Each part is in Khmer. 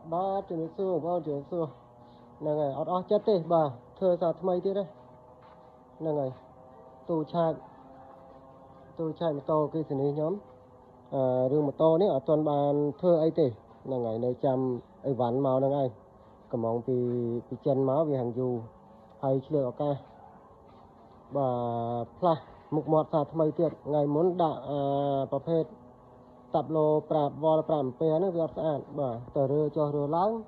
ba chuyện xưa ba chuyện xưa nè ngày ở chết đi bà thưa sao thay thế đấy nè ngày tôi chạy một tô cái gì nhóm rừng một tô này ở toàn bàn thưa ấy tì nè ngày nơi chăm ấy ván màu nè ngày cầm mong vì chân máu vì hàng dù hay chưa ở ca bà pla một mọt sao thay thế ngày muốn đãประเภท tập lô prap vol pram pe nó việc sạn bà tờ rơ cho rơ láng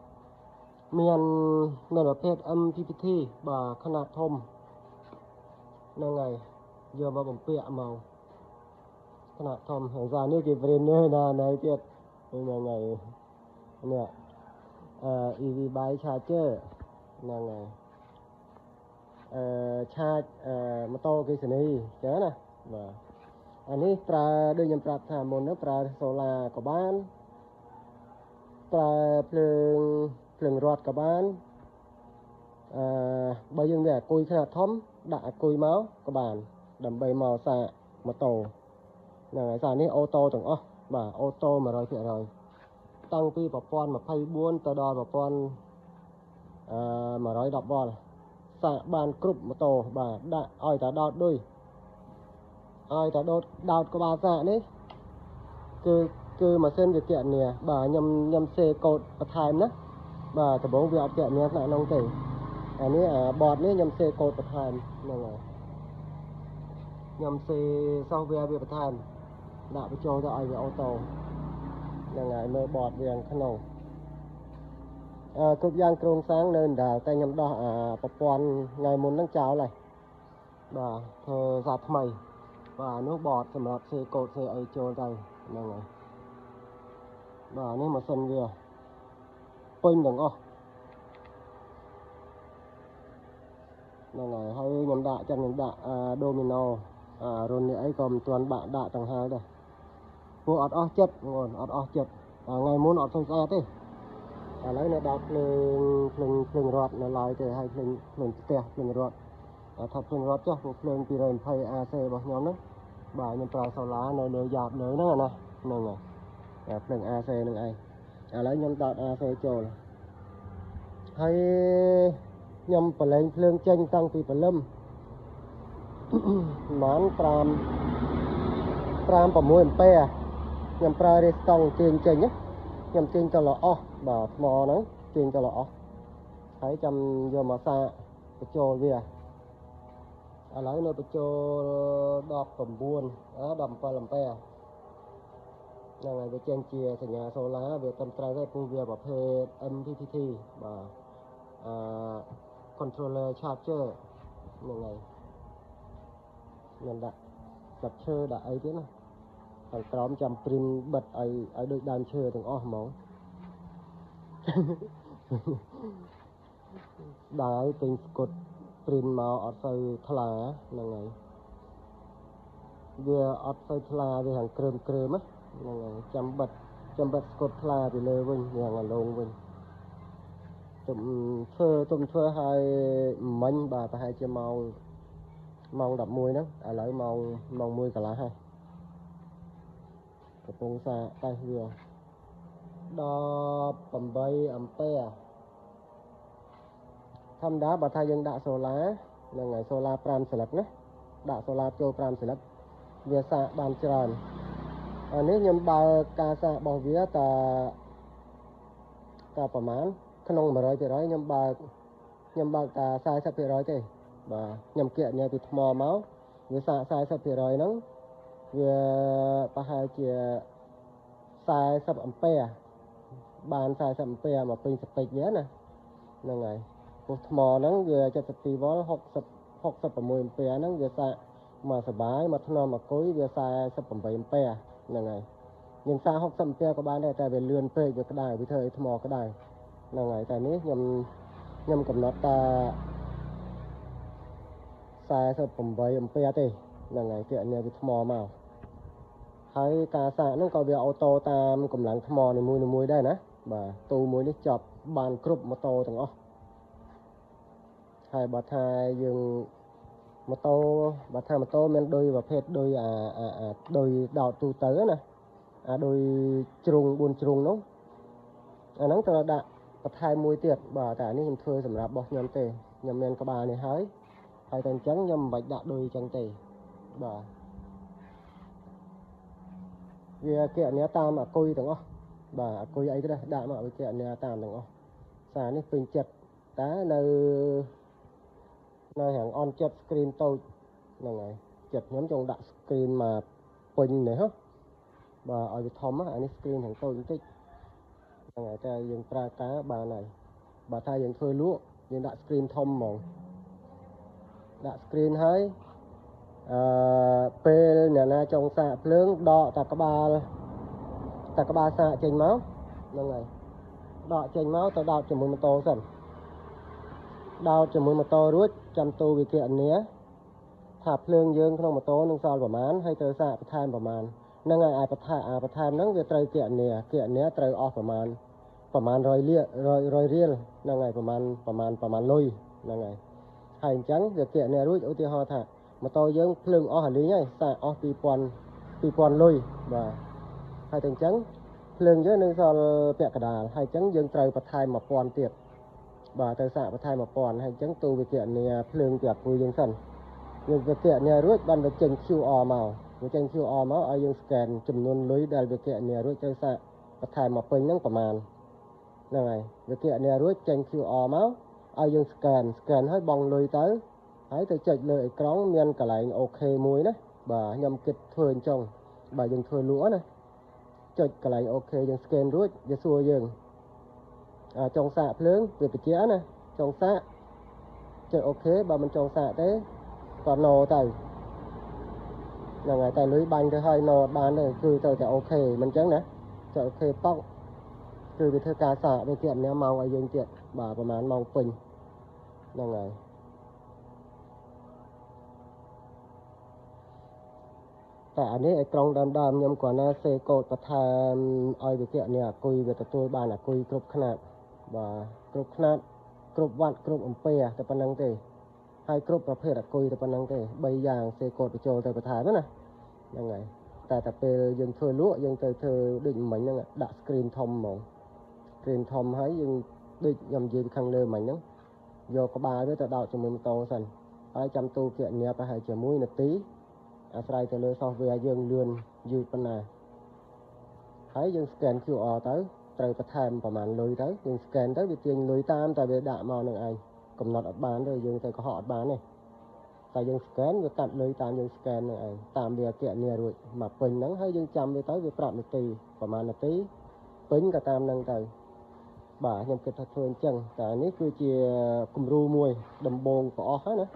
miềnประเภท MPPT bà ขนาดธมนั่นไงเยอะมาบ่มเปียเมาขนาดธมแห่งซานี่กี่ประเด็นเนี่ยนะนายเจ็ดเป็นยังไงเนี่ยEV bike charger นั่นไงชาร์จมอเตอร์กี่ชนิดเจอนะบ่อันนี้ปลาด้วยยำปลาถามนนะปลาโซลากับบ้านปลาเพลิงรอดกับบ้านbây giờ về cùi khá thấm đã cùi máu các bạn đầm bầy màu xạ mà tổ là xạ ní ô tô chẳng bà ô tô mà rồi thiệt rồi tăng pi bảo con mà phay buôn tờ đo bảo con mà rồi đọc bò xạ bàn cụp mà tổ bà đã oi ta đọt đuôi oi ta đọt của bà xạ đấy cứ mà xem việc kiện nè bà nhầm xe cột ở time đó bà thở bóng việc kiện nè lại nông tỷอันนี้บอร์ดนี่ยำเซโกดประธานนั่นไงยำเซซอฟต์แวร์เวียประธานด่าไปโจจะเอาไปเอาโตยังไงเมื่อบอร์ดเวียงขนมกรุ๊ปยางโครงสร้างเนินด่าแต่ยำดอกประปอนไงมุนตั้งเจ้าเลยบ่าเธอสัตว์ใหม่บ่านู้บอร์ดสำหรับเซโกดเซไอโจใจนั่นไงบ่านี่มาเซนเวียปิ้งดังนั่นไงให้ยำดะจันยำดะโดมิโนรุ่นนี้ไอ้กลมตัวบะดะต่างหากเด้อพวกอดเจ็ดงอนอดเจ็ดไงmuốnอดสงสารที่lấy nó đạp phình rọt nó lại thì hay phình tè phình rọt thật phình rọt chứ một phình thì rồi phải AC bao nhóm đó bà nhân trà sau lá nó lừa dạt lừa nó nè nè phình ACนึงไอ้lấy nhân đạp AC cho hay nhằm phải lên phượng tranh tăng thì phải lâm mán pram và mùi pe nhằm pra để tăng tiền tranh nhé nhằm tiền cho lọ bà mò nắng tiền cho lọ thấy chăm giờ mà xa cái trò về lấy nơi cái trò đọc tầm buôn đầm pa làm pe là ngày cái tranh chia thành nhà số lá về tâm trai cái công việc bảo phê MPPT bà controller charger ยังไงนั่นแหละจับเชื่อได้ไอ้ที่นะทางกรอมจำปริมบัดไอ้โดยดานเชื่อถึงหมองได้เป็นกดปริมมาอัดใส่ทลายังไงเดี๋ยวอัดใส่ทลาไปทางเกริมยังไงจำบัดกดทลาไปเลยวิ่งยังไงลงวิ่งtụm thưa hai mình bà ta hai chơi màu đập mùi đó lại màu mùi cả lá hai cái tung xa tay vừa đo tầm bay ampere thăm đá bà thay dân đạ số lá là ngày solar pram select nhé đạ solar cho pram select vừa xa bàn tròn nếu như bà ca xa bảo vía taประมาณขนมมาร้อยไปร้อยยำบางตาทรายสับไปร้อยเตะบ่ายำเกลี่ยเนี่ยติดมอเมาส์เวลาทรายสับไปร้อยนั้นเวลาปะหายเจียทรายสับอัมเปียบานทรายสับอัมเปียมาเป็นสเปกเยอะนะนั่นไงปุถมอนั้นเวลาจะตีบอล60ประมวยอัมเปียนั้นเวลามาสบายมาถนอมมากุ้ยเวลาทรายสับอัมเปียอัมเปียนั่นไงยังทราย60อัมเปียก็บ้านได้แต่เวลเลื่อนเปย์ก็ได้วิธีถมอก็ได้นั่นไงแต่นี้ยำกับน็อตตาทรายสับผมใบอัมเปียตีนั่นไงเกี่ยเนี่ยวิทมอมาให้กาสะนั่นก็เบียเอาโตตามกำลังทมอในมวยได้นะบ่าตูมวยนี่จับบานกรุบมาโตถึงให้บัดทายยังมาโตบัดทายมาโตมันโดยประเภทโดยโดยดาวตูเต๋อนะโดยจุงบุญจุงนู้ អាហ្នឹងត្រូវដាក់បន្ថែមមួយទៀតបាទតែនេះខ្ញុំធ្វើសម្រាប់របស់ខ្ញុំទេខ្ញុំមានក្បាលនេះហើយតែអញ្ចឹងខ្ញុំមិនបាច់ដាក់ដូចអញ្ចឹងទេបាទវាគណនាតាមអគុយទាំងអស់បាទអគុយអីក៏ដែរដាក់មកវាគណនាតាមទាំងអស់សារនេះពេញចិត្តតែនៅហាងអនចិត្ត screen តូចហ្នឹងហើយចិត្តខ្ញុំចង់ដាក់ screen មកពេញនេះហ៎បាទឲ្យវាធំអានេះ screen ខាងតូចបន្តិចហ្នឹងហើយតែយើងប្រើការបានហើយបើថាយើងធ្វើលក់យើងដាក់ screen ធំហ្មងដាក់ screen ហើយពេលអ្នកណាចង់សាកភ្លើងដកតាក្បាលសាកចេញមកហ្នឹងហើយដកចេញមកទៅដោតជាមួយម៉ូតូសិនដោតជាមួយម៉ូតូរួចចាំទូវិគណនាថាភ្លើងយើងក្នុងម៉ូតូនឹងសល់ប្រមាណហើយត្រូវសាកបន្ថែមប្រមាណហ្នឹងហើយបន្ថែមហ្នឹងវាត្រូវគណនាត្រូវអស់ប្រមាណ100រៀលហ្នឹងហើយប្រមាណលុយហ្នឹងហើយអញ្ចឹងវាគណនារួចឧទាហរណ៍ថាម៉ូតូយើងភ្លើងអស់អាលីងហើយសាកអស់2000លុយបាទហើយតែអញ្ចឹងភ្លើងយើងនឹងសល់ពាក់កណ្ដាលហើយអញ្ចឹងយើងត្រូវបន្ថែម1000ទៀតបាទទៅសាកបន្ថែម1000ហើយអញ្ចឹងទូវិគណនាភ្លើងពីអគុយយើងសិនយើងវិគណនារួចបានវាចេញ QR មកឲ្យយើង scan ចំនួនលុយដែលវិគណនារួចទៅសាកបន្ថែមមកពេញហ្នឹងប្រមាណហ្នឹងហើយវិគណនារួចចេញ QR មកឲ្យយើង scan ហើយបង់លុយទៅហើយទៅចុចលើអេក្រង់មានកន្លែងអូខេមួយណាបាទខ្ញុំគិតធ្វើអញ្ចឹងបាទយើងធ្វើលក់ណាចុចកន្លែងអូខេយើង scan រួចវាសួរយើងចង់សាកភ្លើងវាបញ្ជាក់ណាចង់សាកចុចអូខេបើមិនចង់សាកទេក៏ណូទៅហ្នឹងហើយតែលុយបាញ់ទៅហើយណូអត់បានទេគឺទៅតែអូខេមិនអញ្ចឹងណាចុចអូខេប៉ក់គឺវាធ្វើការសាកវាគណនាម៉ោងឲ្យយើងទៀតបាទប្រហែលម៉ោងពេញហ្នឹងហើយតែអានេះអេក្រង់ដើមខ្ញុំគ្រាន់តែសេកូដបន្ថែមឲ្យវិគណនាអគុយវាទទួលបានអគុយគ្រប់ខ្នាតបាទគ្រប់ខ្នាតគ្រប់វ៉ាត់គ្រប់អំពែតែប៉ុណ្្នឹងទេហើយគ្រប់ប្រភេទអគុយតែប៉ុណ្្នឹងទេ3យ៉ាងសេកូដបញ្ចូលទៅបន្ថែមណាហ្នឹងហើយតែពេលយើងធ្វើលក់យើងទៅធ្វើដូចមិញហ្នឹងដាក់ screen ធំហ្មង screen ធំហើយយើងដូចខ្ញុំនិយាយពីខាងលើមិញហ្នឹងយកក្បាលវាទៅដោតជាមួយម៉ូតូសិនហើយចាំទូគណនាប្រហែលជា1នាទីអាស្រ័យទៅលើ software យើងលឿនយឺតប៉ុណ្ណាហើយយើង scan QR ទៅត្រូវបន្ថែមប្រហែលលុយទៅយើង scan ទៅវាទាញលុយតាមតែវាដាក់មកនឹងឯងកំណត់អត់បានទេយើងទៅកុហកអត់បានទេតែយើង scan វាកាត់លុយតាមយើង scan នឹងឯងតាមវាគណនារួចមកពេញហ្នឹងហើយយើងចាំវាទៅវាប្រាប់នាទីប្រហែលនាទីពេញក៏តាមហ្នឹងទៅបាទខ្ញុំគិតថាធ្វើអញ្ចឹងតែនេះគឺជាគំរូមួយដំបូងប្រអស់ហើយណា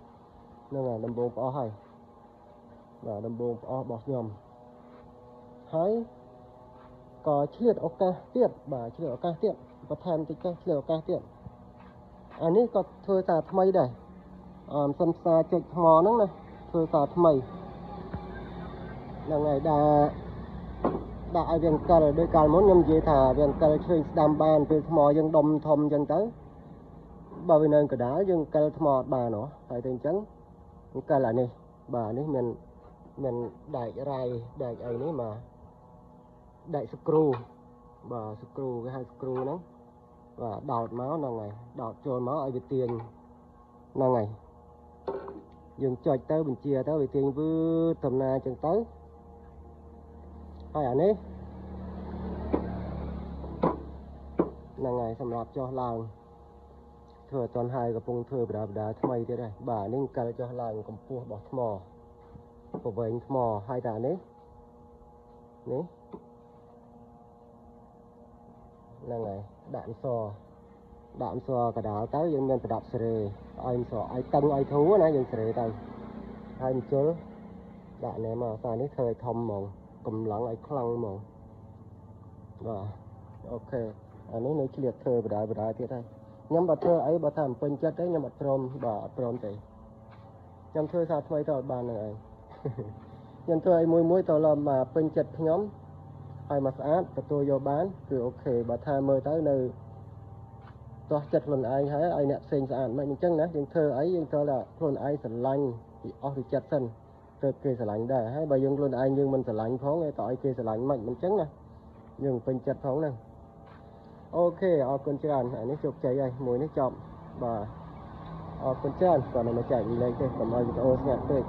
ហ្នឹងហើយដំបូងប្រអស់ហើយបាទដំបូងប្រអស់របស់ខ្ញុំហើយក៏ឆ្លៀតឱកាសទៀតបាទឆ្លៀតឱកាសទៀតបន្ថែមតិចទៅឆ្លៀតឱកាសទៀតអានេះក៏ធ្វើសារថ្មីដែរសិនផ្សារចុចថ្មហ្នឹងណាធ្វើសារថ្មីហ្នឹងហើយដាក់ឲ្យវាអង្គិលដោយកាលមុនខ្ញុំនិយាយថាវាអង្គិលឆ្វេងស្ដាំបានពេលថ្មយើងដុំធំអញ្ចឹងទៅបើវានៅកណ្ដាលយើងអង្គិលថ្មអត់បានហ៎ហើយតែអញ្ចឹងអង្គិលអានេះបាទនេះមានដែករ៉ៃដែកអីនេះមកដែកស្គ្រូបាទស្គ្រូគេហៅស្គ្រូហ្នឹងបាទដោតមកហ្នឹងហើយដោតចូលមកឲ្យវាទាញហ្នឹងហើយយើងចុចទៅបញ្ជាទៅវាទាញវឺដំណើរអញ្ចឹងទៅហើយអានេះហ្នឹងហើយសម្រាប់ចុះឡើងធ្វើអត់ទាន់ហើយកំពុងធ្វើបដាថ្មីទៀតហើយបាទនេះកាលចុះឡើងកម្ពស់របស់ថ្មប្រវែងថ្មហើយតែនេះហ្នឹងហើយដាក់អន្សរកដាលទៅយើងមានប្រដាប់សេរីឲ្យអន្សរឲ្យតឹងឲ្យធូរណាយើងសេរីទៅហើយបញ្ជុលដាក់នេះមកសារនេះធ្វើឲ្យធំហ្មងកម្លាំងឲ្យខ្លាំងហ្មងបាទអូខេអានេះនៅឆ្លៀតធ្វើបដាទៀតហើយខ្ញុំបើធ្វើអីបើថាមិនពេញចិត្តទេខ្ញុំអត់ព្រមបាទអត់ព្រមទេខ្ញុំធ្វើសារថ្មីទៅអត់បាននឹងឯងខ្ញុំធ្វើអីមួយទៅឡើងមកពេញចិត្តខ្ញុំហើយមកស្អាតទទួលយកបានគឺអូខេបើថាមើលទៅនៅទាស់ចិត្តខ្លួនឯងហើយឲ្យអ្នកផ្សេងស្អាតមិនអញ្ចឹងណាយើងធ្វើអីយើងត្រូវតែខ្លួនឯងស្រឡាញ់ពីអស់ពីចិត្តសិនទៅគេស្រឡាញ់ដែរហើយបើយើងខ្លួនឯងយើងមិនស្រឡាញ់ផងទៅឲ្យគេស្រឡាញ់មិនអញ្ចឹងណាយើងពេញចិត្តផងហ្នឹង អូខេអរគុណច្រើនអានេះជោគជ័យហើយមួយនេះចប់បាទអរគុណច្រើនគាត់នៅមកចែកលេខទេកុំឲ្យវីដេអូស្ងាត់ពេក